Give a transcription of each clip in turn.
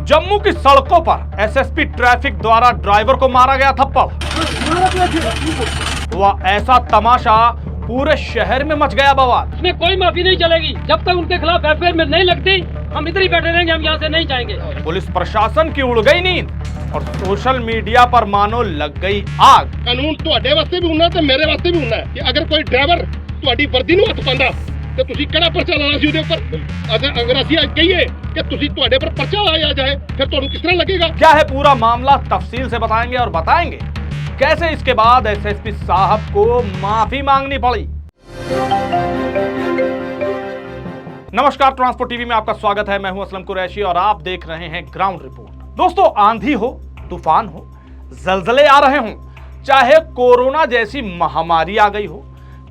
जम्मू की सड़कों पर एसएसपी ट्रैफिक द्वारा ड्राइवर को मारा गया थप्पड़। हुआ ऐसा तमाशा, पूरे शहर में मच गया बवाल। इसमें कोई माफी नहीं चलेगी जब तक उनके खिलाफ एफआईआर में नहीं लगती। हम इधर ही बैठे रहेंगे, हम यहाँ से नहीं जाएंगे। पुलिस प्रशासन की उड़ गई नींद और सोशल मीडिया पर मानो लग गई आग। कानून ਤੁਹਾਡੇ ਵਾਸਤੇ ਵੀ ਹੁੰਦਾ ਤੇ ਮੇਰੇ ਵਾਸਤੇ ਵੀ ਹੁੰਦਾ ਕਿ ਅਗਰ ਕੋਈ ਡਰਾਈਵਰ ਤੁਹਾਡੀ ਵਰਦੀ ਨੂੰ ਹੱਥ ਪਾਉਂਦਾ ਤੇ ਤੁਸੀਂ ਕਿਹੜਾ ਪਰਚਾ ਲਾਣਾ ਸੀ ਉਹਦੇ ਉੱਪਰ। ਅਗਰ ਅਸੀਂ ਅੱਜ ਕਹੀਏ ਕਿ ਤੁਸੀਂ ਤੁਹਾਡੇ ਪਰ ਪਰਚਾ ਲਾਇਆ ਜਾਏ ਫਿਰ ਤੁਹਾਨੂੰ ਕਿਸ ਤਰ੍ਹਾਂ ਲੱਗੇਗਾ। क्या है पूरा मामला तफसील से बताएंगे और बताएंगे कैसे इसके बाद एसएसपी साहब को माफी मांगनी पड़ी। नमस्कार, ट्रांसपोर्ट टीवी में आपका स्वागत है। मैं हूं असलम कुरैशी और आप देख रहे हैं ग्राउंड रिपोर्ट। दोस्तों, आंधी हो, तूफान हो, जलजले आ रहे हों, चाहे कोरोना जैसी महामारी आ गई हो,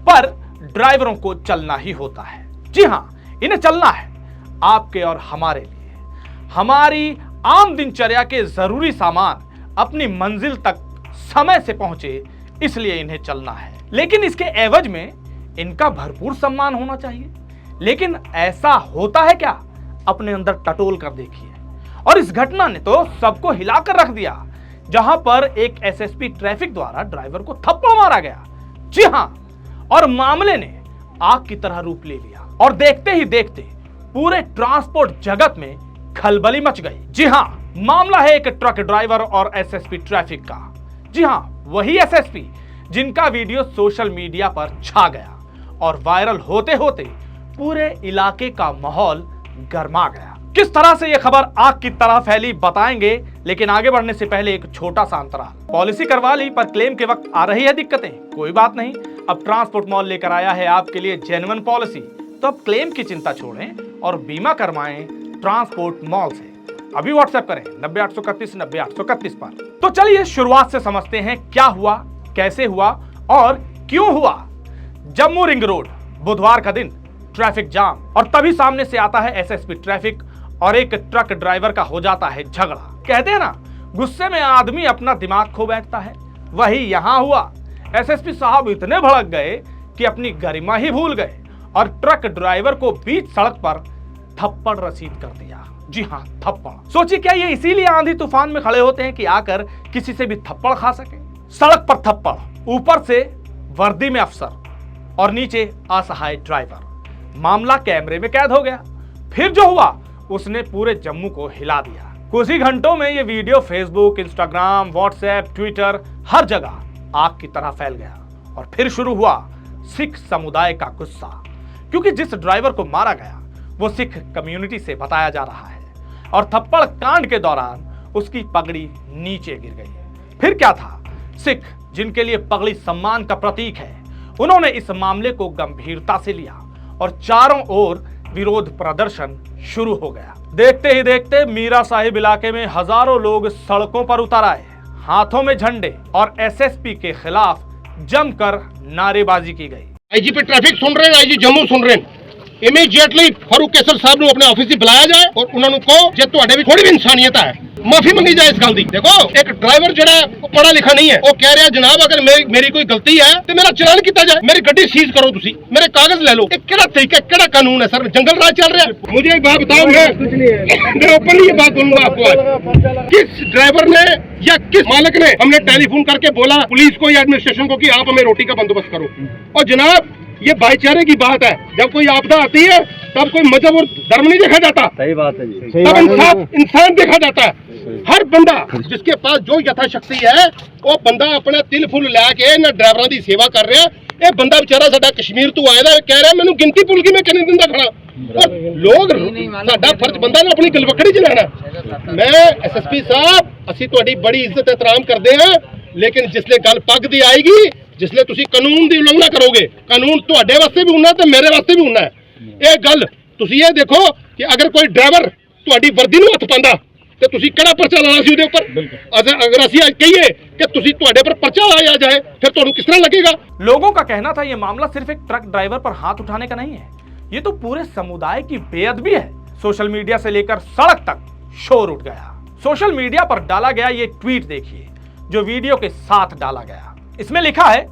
पर ड्राइवरों को चलना ही होता है। जी हां, इन्हें चलना है आपके और हमारे लिए। हमारी आम दिनचर्या के जरूरी सामान अपनी मंजिल तक समय से पहुंचे, इसलिए इन्हें चलना है। लेकिन इसके एवज में इनका भरपूर सम्मान होना चाहिए। लेकिन ऐसा होता है क्या? अपने अंदर टटोल कर देखिए। और इस घटना ने तो सबको हिलाकर रख दिया, जहां पर एक एसएसपी ट्रैफिक द्वारा ड्राइवर को थप्पड़ मारा गया। जी हां, और मामले ने आग की तरह रूप ले लिया और देखते ही देखते पूरे ट्रांसपोर्ट जगत में खलबली मच गई। जी हां, मामला है एक ट्रक ड्राइवर और एसएसपी ट्रैफिक का। जी हां, वही एसएसपी जिनका वीडियो सोशल मीडिया पर छा गया और वायरल होते होते पूरे इलाके का माहौल गर्मा गया। किस तरह से यह खबर आग की तरह फैली बताएंगे, लेकिन आगे बढ़ने से पहले एक छोटा सा अंतराल। पॉलिसी करवा ली पर क्लेम के वक्त आ रही है दिक्कतें? कोई बात नहीं, अब ट्रांसपोर्ट मॉल लेकर आया है आपके लिए जेन्युइन पॉलिसी। तो अब क्लेम की चिंता छोड़ें और बीमा करवाएं ट्रांसपोर्ट मॉल से। अभी व्हाट्सएप करें 90 831 90 831 पर। तो चलिए शुरुआत से समझते हैं क्या हुआ, कैसे हुआ और क्यों हुआ। जम्मू रिंग रोड, बुधवार का दिन, ट्रैफिक जाम और तभी सामने से आता है एसएसपी ट्रैफिक और एक ट्रक ड्राइवर का हो जाता है झगड़ा। कहते हैं ना, गुस्से में आदमी अपना दिमाग खो बैठता है। वही यहां हुआ। एसएसपी साहब इतने भड़क गए कि अपनी गरिमा ही भूल गए और ट्रक ड्राइवर को बीच सड़क पर थप्पड़ रसीद कर दिया। जी हां, थप्पड़। सोचिए, क्या ये इसीलिए आंधी तूफान में खड़े होते हैं कि आकर किसी से भी थप्पड़ खा सके? सड़क पर थप्पड़, ऊपर से वर्दी में अफसर और नीचे असहाय ड्राइवर। मामला कैमरे में कैद हो गया। फिर जो हुआ उसने पूरे जम्मू को हिला दिया। कुछ ही घंटों में ये video Facebook, Instagram, WhatsApp, Twitter, हर जगह आग की तरह फैल गया। और फिर शुरू हुआ सिख समुदाय का गुस्सा, क्योंकि जिस ड्राइवर को मारा गया वो सिख कम्युनिटी से बताया जा रहा है और थप्पड़ कांड के दौरान उसकी पगड़ी नीचे गिर गई। फिर क्या था? सिख, जिनके लिए पगड़ी सम्मान का प्रतीक है, उन्होंने इस मामले को गंभीरता से लिया और चारों ओर विरोध प्रदर्शन शुरू हो गया। देखते ही देखते मीरा साहिब इलाके में हजारों लोग सड़कों पर उतर आए। हाथों में झंडे और एसएसपी के खिलाफ जमकर नारेबाजी की गई। आईजीपी ट्रैफिक सुन रहे हैं, आईजी जम्मू सुन रहे हैं, इमीडिएटली फारूक कैसर साहब ਨੂੰ अपने ऑफिस से बुलाया जाए और उन्होंने कहो जे ਤੁਹਾਡੇ भी थोड़ी भी इंसानियत है, माफी मंगी जाए इस गल दी। देखो, एक ड्राइवर जड़ा पढ़ा लिखा नहीं है, वो कह रहा जनाब अगर मेरी कोई गलती है तो मेरा चलान किया जाए, मेरी गड्डी सीज करो, तुसी मेरे कागज ले लो। एक केड़ा तरीका, केड़ा कानून है सर? जंगल राज चल रहा है। मुझे एक बात बताओ, मैं ओपनली ये बात बोलूंगा आपको आज, किस ड्राइवर ने या किस मालिक ने हमने टेलीफोन करके बोला पुलिस को या एडमिनिस्ट्रेशन को कि आप हमें रोटी का बंदोबस्त करो? और जनाब, ये भाईचारे की बात है। जब कोई आपदा आती है तब कोई मजहब और धर्म नहीं देखा जाता। सही बात है जी। तब इंसान देखा जाता है। हर बंदा जिसके पास जो यथाशक्ति है वो बंदा अपना तिल फुल लैके ना ड्राइवरों की सेवा कर रहा है। ये बंदा बेचारा साडा कश्मीर तो आया है, कह रहा है मैंने गिनती भुल गई, मैं कहने दिंदा खड़ा। और लोग साडा फर्ज बंदा ना अपनी गलवकड़ी च लेना। मैं एसएसपी साहब, असी तुहाडी बड़ी इज्जत एहतराम करते हैं, लेकिन जिसले गल पग दी आएगी, जिसले तुसी कानून की उल्लंघना करोगे, कानून तुहाडे वास्ते भी होना ते मेरे वास्ते भी होना है। ये गल तुसी ये देखो कि अगर कोई ड्राइवर तुहाडी वर्दी नूं हथ पांदा ते तुसी किहड़ा पर्चा लाना सी उहदे उपर। अगर असीं अज कहिए कि तुसी तुहाडे पर पर्चा लाया जाए फिर तुहानूं किस तरह लगेगा? लोगों का कहना था ये मामला सिर्फ एक ट्रक ड्राइवर पर हाथ उठाने का नहीं है, ये तो पूरे समुदाय की बेअदबी है। सोशल मीडिया से लेकर सड़क तक शोर उठ गया। सोशल मीडिया पर डाला गया ये ट्वीट देखिए, जो वीडियो के साथ डाला गया। इसमें लिखा है,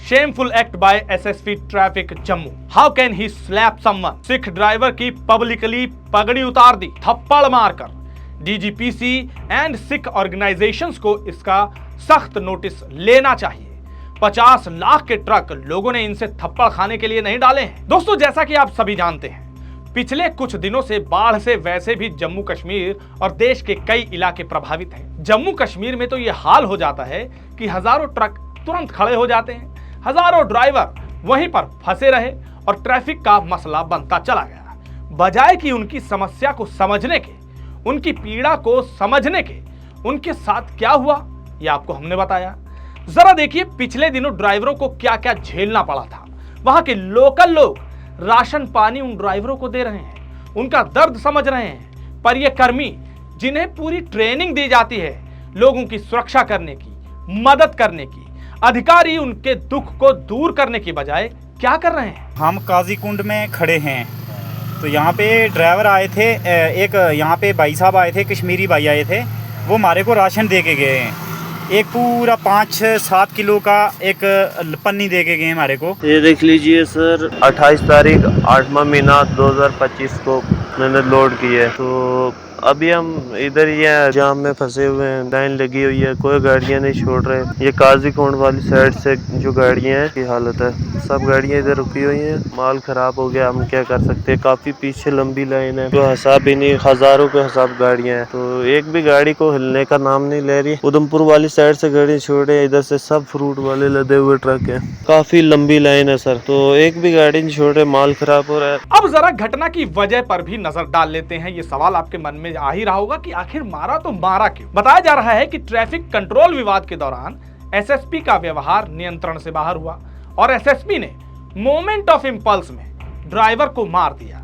shameful act by SSP traffic Jammu, how can he slap someone. Sikh driver की पब्लिकली पगड़ी उतार दी थप्पड़ मारकर। डीजीपीसी एंड सिख ऑर्गेनाइजेशंस को इसका सख्त नोटिस लेना चाहिए। 50 लाख के ट्रक लोगों ने इनसे थप्पड़ खाने के लिए नहीं डाले हैं। दोस्तों, जैसा कि आप सभी जानते हैं, पिछले कुछ दिनों से बाढ़ से वैसे भी जम्मू कश्मीर और देश के कई इलाके प्रभावित हैं। जम्मू कश्मीर में तो यह हाल हो जाता है कि हजारों ट्रक तुरंत खड़े हो जाते हैं, हजारों ड्राइवर वहीं पर फंसे रहे और ट्रैफिक का मसला बनता चला गया। बजाय कि उनकी समस्या को समझने के, उनकी पीड़ा को समझने के, उनके साथ क्या हुआ यह आपको हमने बताया। जरा देखिए पिछले दिनों ड्राइवरों को क्या क्या झेलना पड़ा था। वहां के लोकल लोग राशन पानी उन ड्राइवरों को दे रहे हैं, उनका दर्द समझ रहे हैं, पर ये कर्मी जिन्हें पूरी ट्रेनिंग दी जाती है लोगों की सुरक्षा करने की, मदद करने की, अधिकारी उनके दुख को दूर करने की बजाय क्या कर रहे हैं? हम काजीकुंड में खड़े हैं, तो यहाँ पे ड्राइवर आए थे, एक यहाँ पे भाई साहब आए थे, कश्मीरी भाई आए थे, वो हमारे को राशन दे के गए हैं। एक पूरा 5-7 किलो का एक पन्नी दे के गए हमारे को। ये देख लीजिए सर, 28 तारीख 8वां महीना 2025 को मैंने लोड की है। तो अभी हम इधर ही हैं, जाम में फंसे हुए हैं, लाइन लगी हुई है, कोई गाड़ियां नहीं छोड़ रहे। ये काजीकुंड वाली साइड से जो गाड़ियां हैं की हालत है, सब गाड़ियां इधर रुकी हुई हैं, माल खराब हो गया, हम क्या कर सकते हैं। काफी पीछे लंबी लाइन है, तो हिसाब ही नहीं, हजारों के हिसाब गाड़ियां हैं, तो एक भी गाड़ी को हिलने का नाम नहीं ले रही। उधमपुर वाली साइड से गाड़ी छोड़े, इधर से सब फ्रूट वाले लदे हुए ट्रक है, काफी लंबी लाइन है सर, तो एक भी गाड़ी नहीं छोड़ रहे, माल खराब हो रहा है। अब जरा घटना की वजह पर भी नजर डाल लेते हैं। ये सवाल आपके मन में आ ही रहा होगा कि आखिर मारा तो मारा क्यों। बताया जा रहा है कि ट्रैफिक कंट्रोल विवाद के दौरान एसएसपी का व्यवहार नियंत्रण से बाहर हुआ और एसएसपी ने मोमेंट ऑफ इंपल्स में ड्राइवर को मार दिया।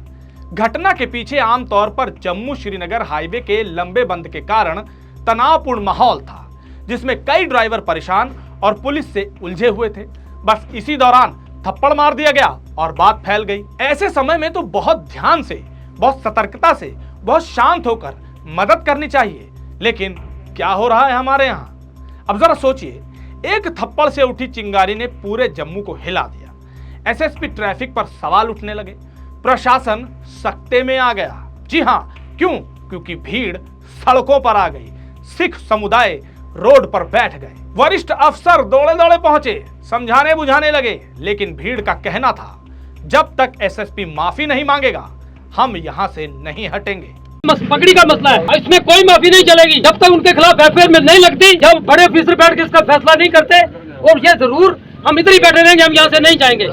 घटना के पीछे आमतौर पर जम्मू श्रीनगर हाईवे के लंबे बंद के कारण तनावपूर्ण माहौल था, जिसमें कई ड्राइवर परेशान और पुलिस से उलझे हुए थे। बस इसी दौरान थप्पड़ मार दिया गया और बात फैल गई। ऐसे समय में तो बहुत ध्यान से, बहुत सतर्कता से, बहुत शांत होकर मदद करनी चाहिए, लेकिन क्या हो रहा है हमारे यहाँ? अब जरा सोचिए, एक थप्पड़ से उठी चिंगारी ने पूरे जम्मू को हिला दिया। एसएसपी ट्रैफिक पर सवाल उठने लगे, प्रशासन सकते में आ गया। जी हाँ, क्यों? क्योंकि भीड़ सड़कों पर आ गई, सिख समुदाय रोड पर बैठ गए, वरिष्ठ अफसर दौड़े दौड़े पहुंचे, समझाने बुझाने लगे, लेकिन भीड़ का कहना था जब तक एसएसपी माफी नहीं मांगेगा हम यहाँ से नहीं हटेंगे। पगड़ी का मसला है, इसमें कोई माफी नहीं चलेगी जब तक उनके खिलाफ एफआईआर में नहीं लगती, जब बड़े ऑफिसर बैठ के इसका फैसला नहीं करते। और ये जरूर हम इधर ही बैठे रहेंगे, हम यहाँ से नहीं जाएंगे।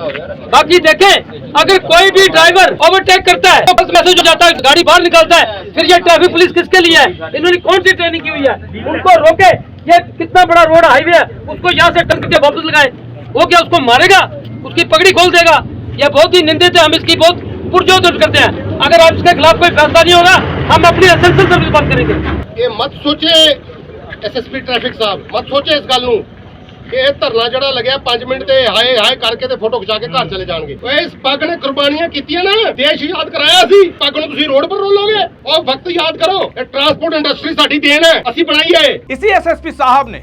बाकी देखें, अगर कोई भी ड्राइवर ओवरटेक करता है तो बस मैसेज हो जाता है, गाड़ी बाहर निकलता है, फिर ये ट्रैफिक पुलिस किसके लिए है? इन्होंने कौन सी ट्रेनिंग की हुई है? उनको रोके, ये कितना बड़ा रोड हाईवे है, उसको यहाँ से टंक के वापस लगाए, वो क्या उसको मारेगा? उसकी पगड़ी खोल देगा? ये बहुत ही निंदित है, हम इसकी बहुत पुरजोर करते हैं। अगर आप इसके खिलाफ कोई फैसला नहीं होगा, हम अपनी एसेंशियल सर्विस बंद करेंगे। ये मत सोचे एसएसपी ट्रैफिक साहब, मत सोचे इस गल नूं कि ਇਹ ਧਰਨਾ ਜਿਹੜਾ ਲੱਗਿਆ 5 ਮਿੰਟ ਤੇ ਹਾਏ ਹਾਏ ਕਰਕੇ ਤੇ ਫੋਟੋ ਖਿਚਾ ਕੇ ਘਰ ਚਲੇ ਜਾਣਗੇ। ਓਏ ਇਸ ਪੱਗ ਨੇ ਕੁਰਬਾਨੀਆਂ ਕੀਤੀਆਂ ਨਾ, ਦੇਸ਼ ਯਾਦ ਕਰਾਇਆ ਸੀ, ਪੱਗ ਨੂੰ ਤੁਸੀਂ ਰੋਡ पर ਰੋਲੋਗੇ? ਉਹ ਵਕਤ ਯਾਦ ਕਰੋ, ਇਹ ट्रांसपोर्ट इंडस्ट्री ਸਾਡੀ देन है, ਅਸੀਂ ਬਣਾਈ है। इसी एसएसपी साहब ने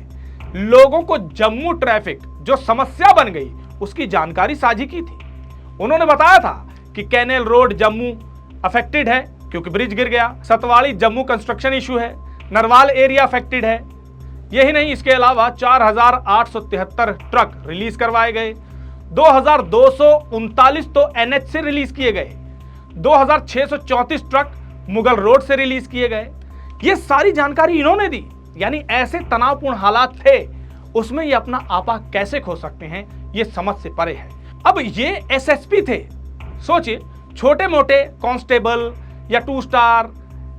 लोगों को जम्मू ट्रैफिक जो समस्या बन गई उसकी जानकारी साझी की थी। उन्होंने बताया था कि कैनेल रोड जम्मू अफेक्टेड है क्योंकि ब्रिज गिर गया, सतवाड़ी जम्मू कंस्ट्रक्शन इशू है, नरवाल एरिया अफेक्टेड है। यही नहीं, इसके अलावा 4873 ट्रक रिलीज करवाए गए, 2239 तो एनएच से रिलीज किए गए, 2634 ट्रक मुगल रोड से रिलीज किए गए। ये सारी जानकारी इन्होंने दी। यानी ऐसे तनावपूर्ण हालात थे, उसमें ये अपना आपा कैसे खो सकते हैं, ये समझ से परे है। अब ये एसएसपी थे, सोचिए छोटे मोटे कांस्टेबल या 2 स्टार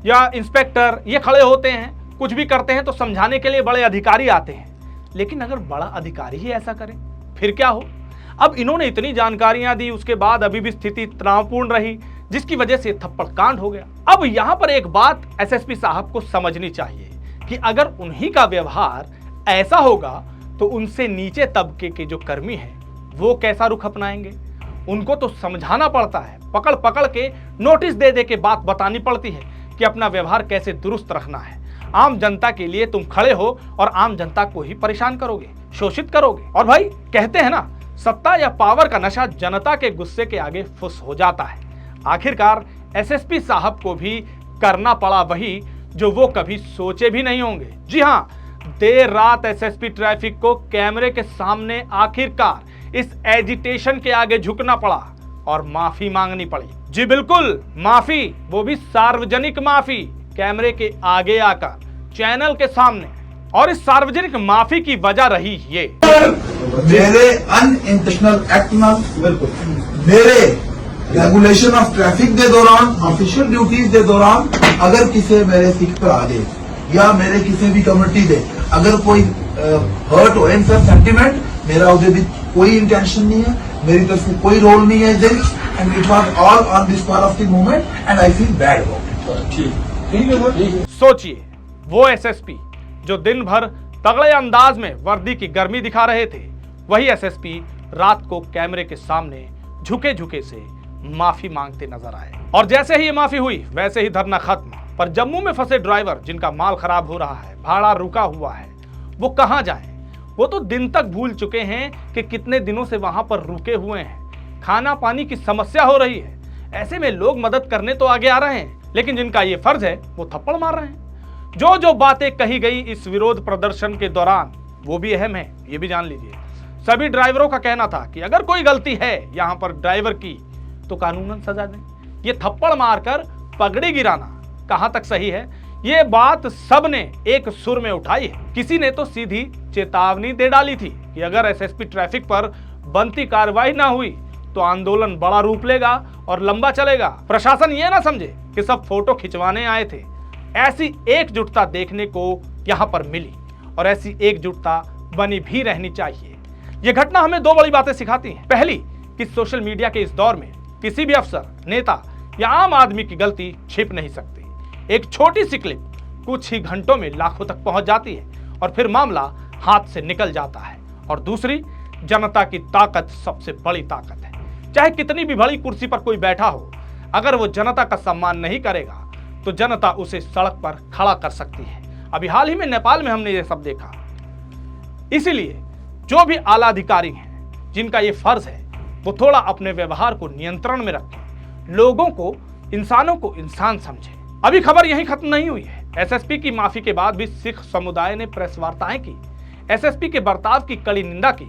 या इंस्पेक्टर ये खड़े होते हैं, कुछ भी करते हैं तो समझाने के लिए बड़े अधिकारी आते हैं। लेकिन अगर बड़ा अधिकारी ही ऐसा करे फिर क्या हो? अब इन्होंने इतनी जानकारियां दी, उसके बाद अभी भी स्थिति तनावपूर्ण रही, जिसकी वजह से थप्पड़ कांड हो गया। अब यहां पर एक बात एसएसपी साहब को समझनी चाहिए कि अगर उन्हीं का व्यवहार ऐसा होगा तो उनसे नीचे तबके के जो कर्मी हैं वो कैसा रुख अपनाएंगे? उनको तो समझाना पड़ता है, पकड़ पकड़ के नोटिस दे दे के बात बतानी पड़ती है कि अपना व्यवहार कैसे दुरुस्त रखना है। आम जनता के लिए तुम खड़े हो और आम जनता को ही परेशान करोगे, शोषित करोगे। और भाई कहते हैं ना, सत्ता या पावर का नशा जनता के गुस्से के आगे फुस हो जाता है। आखिरकार एसएसपी साहब को भी करना पड़ा वही जो वो कभी सोचे भी नहीं होंगे। जी हाँ, देर रात एसएसपी ट्रैफिक को कैमरे के सामने आखिरकार इस एजिटेशन के आगे झुकना पड़ा और माफी मांगनी पड़ी। जी बिल्कुल, माफी, वो भी सार्वजनिक माफी, कैमरे के आगे आकर, चैनल के सामने। और इस सार्वजनिक माफी की वजह रही ये, मेरे अनइंटेंशनल एक्ट ਨਾਲ मेरे रेगुलेशन ऑफ ट्रैफिक के दौरान, ऑफिशियल ड्यूटीज के दौरान अगर किसी मेरे सिख भरा दे या मेरे किसी भी कम्युनिटी दे अगर कोई हर्ट हो इन सब सेंटीमेंट, मेरा उधर भी कोई इंटेंशन नहीं है, मेरी तरफ से कोई रोल नहीं है इधर, and it was all on this part of the movement and I feel bad about it. सोचिए, वो एसएसपी जो दिन भर तगड़े अंदाज में वर्दी की गर्मी दिखा रहे थे, वही एसएसपी रात को कैमरे के सामने झुके झुके से माफी मांगते नजर आए। और जैसे ही ये माफी हुई वैसे ही धरना खत्म। पर जम्मू में फंसे ड्राइवर जिनका माल खराब हो रहा है, भाड़ा रुका हुआ है, वो कहां जाएं? वो तो दिन तक भूल चुके हैं कि कितने दिनों से वहां पर रुके हुए हैं। खाना पानी की समस्या हो रही है। ऐसे में लोग मदद करने तो आगे आ रहे हैं, लेकिन जिनका ये फर्ज है वो थप्पड़ मार रहे हैं। जो जो बातें कही गई इस विरोध प्रदर्शन के दौरान वो भी अहम है, ये भी जान लीजिए। सभी ड्राइवरों का कहना था कि अगर कोई गलती है यहां पर ड्राइवर की तो कानूनन सजा दें। ये थप्पड़ मारकर पगड़ी गिराना कहां तक सही है, ये बात सबने एक सुर में उठाई है। किसी ने तो सीधी चेतावनी दे डाली थी कि अगर एसएसपी ट्रैफिक पर बनती कार्रवाई ना हुई तो आंदोलन बड़ा रूप लेगा और लंबा चलेगा। प्रशासन ये ना समझे कि सब फोटो खिंचवाने आए थे। ऐसी एकजुटता देखने को यहां पर मिली और ऐसी एकजुटता बनी भी रहनी चाहिए। यह घटना हमें दो बड़ी बातें सिखाती है। पहली, कि सोशल मीडिया के इस दौर में किसी भी अफसर, नेता या आम आदमी की गलती छिप नहीं सकती। एक छोटी सी क्लिप कुछ ही घंटों में लाखों तक पहुंच जाती है और फिर मामला हाथ से निकल जाता है। और दूसरी, जनता की ताकत सबसे बड़ी ताकत है। चाहे कितनी भी बड़ी कुर्सी पर कोई बैठा हो, अगर वो जनता का सम्मान नहीं करेगा तो जनता उसे सड़क पर खड़ा कर सकती है। अभी हाल ही में नेपाल में हमने ये सब देखा। इसीलिए जो भी आला अधिकारी हैं, जिनका ये फर्ज है, वो थोड़ा अपने व्यवहार को नियंत्रण में रखें, लोगों को, इंसानों को इंसान समझें। अभी खबर यहीं खत्म नहीं हुई है। एसएसपी की माफी के बाद भी सिख समुदाय ने प्रेस वार्ताएं की, एसएसपी के बर्ताव की कड़ी निंदा की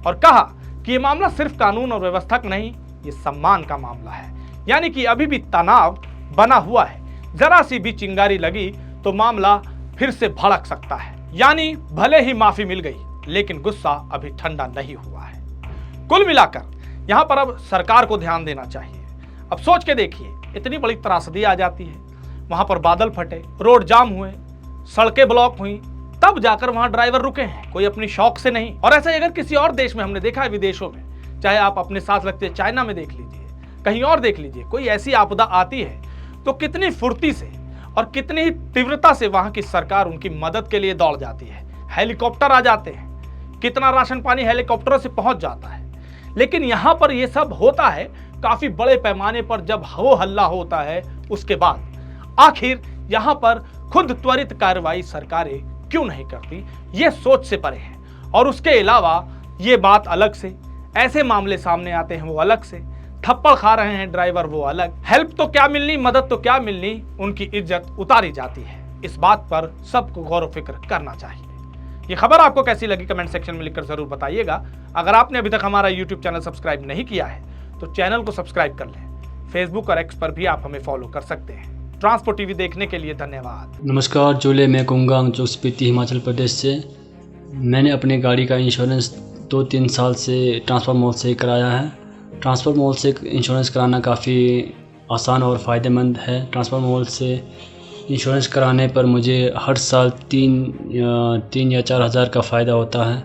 और कहा कि ये मामला सिर्फ कानून और व्यवस्था का नहीं, ये सम्मान का मामला है। यानी कि अभी भी तनाव बना हुआ है। जरा सी भी चिंगारी लगी तो मामला फिर से भड़क सकता है। यानी भले ही माफी मिल गई, लेकिन गुस्सा अभी ठंडा नहीं हुआ है। कुल मिलाकर यहां पर अब सरकार को ध्यान देना चाहिए। अब सोच के देखिए, इतनी बड़ी त्रासदी आ जाती है, वहां पर बादल फटे, रोड जाम हुए, सड़कें ब्लॉक हुई, तब जाकर वहां ड्राइवर रुके हैं, कोई अपनी शौक से नहीं। और ऐसा अगर किसी और देश में हमने देखा है, विदेशों में, चाहे आप अपने साथ लगते चाइना में देख लीजिए, कहीं और देख लीजिए, कोई ऐसी आपदा आती है तो कितनी फुर्ती से और कितनी ही तीव्रता से वहां की सरकार उनकी मदद के लिए दौड़ जाती है। हेलीकॉप्टर आ जाते हैं, कितना राशन पानी हेलीकॉप्टरों से पहुंच जाता है। लेकिन यहां पर यह सब होता है काफी बड़े पैमाने पर, जब हो हल्ला होता है उसके बाद। आखिर यहां पर खुद त्वरित कार्रवाई सरकारें क्यों नहीं करती, ये सोच से परे है। और उसके अलावा ये बात अलग से, ऐसे मामले सामने आते हैं वो अलग से, थप्पड़ खा रहे हैं ड्राइवर वो अलग। हेल्प तो क्या मिलनी, मदद तो क्या मिलनी, उनकी इज्जत उतारी जाती है। इस बात पर सबको गौर व फिक्र करना चाहिए। ये खबर आपको कैसी लगी कमेंट सेक्शन में लिखकर जरूर बताइएगा। अगर आपने अभी तक हमारा यूट्यूब चैनल सब्सक्राइब नहीं किया है तो चैनल को सब्सक्राइब कर लें। फेसबुक और एक्स पर भी आप हमें फॉलो कर सकते हैं। ट्रांसपोर्ट टीवी देखने के लिए धन्यवाद। नमस्कार, जोले मैं कुंगांग जो स्पीति हिमाचल प्रदेश से। मैंने अपनी गाड़ी का इंश्योरेंस 2-3 साल से ट्रांसपोर्ट मॉल से कराया है। ट्रांसपोर्ट मॉल से इंश्योरेंस कराना काफ़ी आसान और फ़ायदेमंद है। ट्रांसपोर्ट मॉल से इंश्योरेंस कराने पर मुझे हर साल 3 या 4 हज़ार का फ़ायदा होता है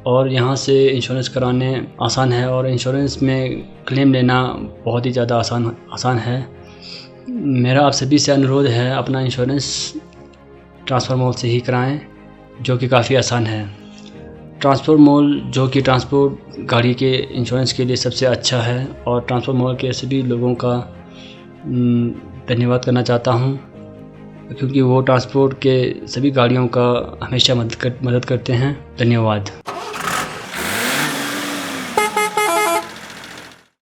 और यहाँ से इंश्योरेंस कराने आसान है और इंश्योरेंस में क्लेम लेना बहुत ही ज़्यादा आसान है। मेरा आप सभी से अनुरोध है, अपना इंश्योरेंस ट्रांसपोर्ट मॉल से ही कराएं, जो कि काफ़ी आसान है। ट्रांसपोर्ट मॉल जो कि ट्रांसपोर्ट गाड़ी के इंश्योरेंस के लिए सबसे अच्छा है और ट्रांसपोर्ट मॉल के सभी लोगों का धन्यवाद करना चाहता हूं, क्योंकि वो ट्रांसपोर्ट के सभी गाड़ियों का हमेशा मदद करते हैं। धन्यवाद।